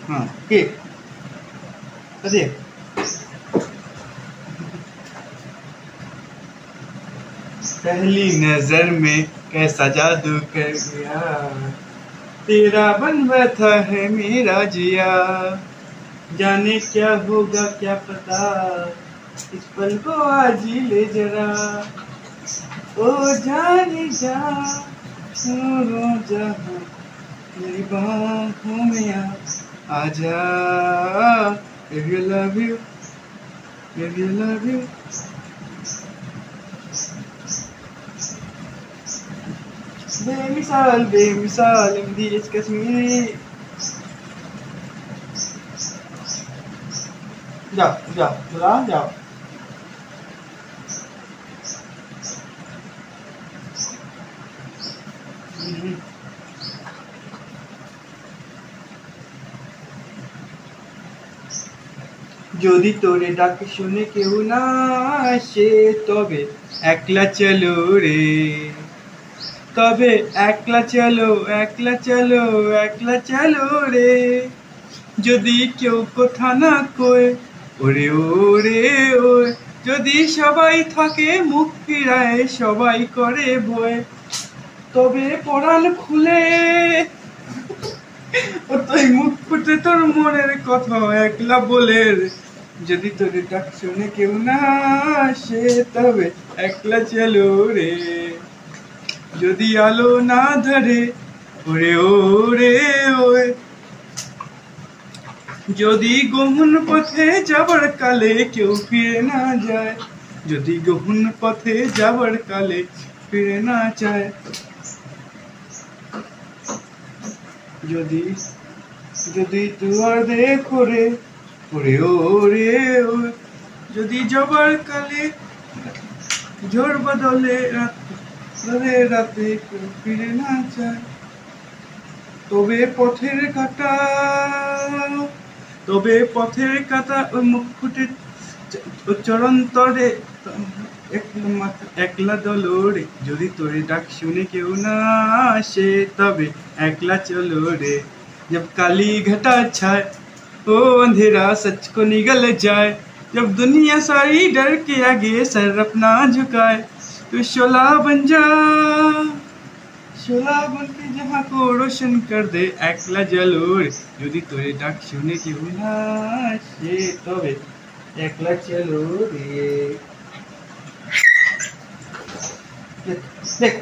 हाँ के अरे पहली नजर में कैसा जादू कर गया, तेरा बन बैठा है मेरा जिया, जाने क्या होगा क्या पता, इस पल को आज ही ले जरा, ओ जाने जा छोड़ो जहाँ मेरी बाहों में आ जा, if you love you, if you love you. बेमिसाल बेमिसाल इंग्लिश कश्मीरी। जाओ जाओ चला जाओ। যদি তোরে ডাক শুনে কেউ না আসে তবে একলা চলো রে, তবে একলা চলো একলা চলো একলা চলো রে, যদি কেউ কথা না কয় ওরে ওরে ওরে, যদি সবাই থাকে মুখ ফিরায় সবাই করে ভয়, তবে পরাণ খুলে ও তুই মুখ ফুটে তোর মনের কথা একলা বলে, যদি তোর ডাক শুনে কেউ না আসে তবে একলা চলো রে, যদি আলো না ধরে ওরে ওরে ওরে, যদি গহন পথে যাবার কালে কেউ ফিরে না যায়, যদি গহন পথে যাবার কালে ফিরে না যায়, যদি যদি তুয়ার দেখো রে ওরে ওরে ওরে, যদি যাবার কালে ঝড় বদলে রাতে রাতে কেউ ফিরে না যায়, তবে পথের কাটা, তবে পথের কাটা ওই মুখ ফুটে চরণ তরে একলা দলরে, যদি তোরে ডাক শুনে কেউ না আসে তবে একলা চলো রে, जब काली घटा छाए ओ अंधेरा सच को निगल जाए, जब दुनिया सारी डर के आगे सर अपना झुकाए, तो शोला बन जा, शोला बन के जहाँ को रोशन कर दे একলা জলোর, যদি তোরে ডাক শুনে কেউ না আসে তবে একলা চলো রে। দেখ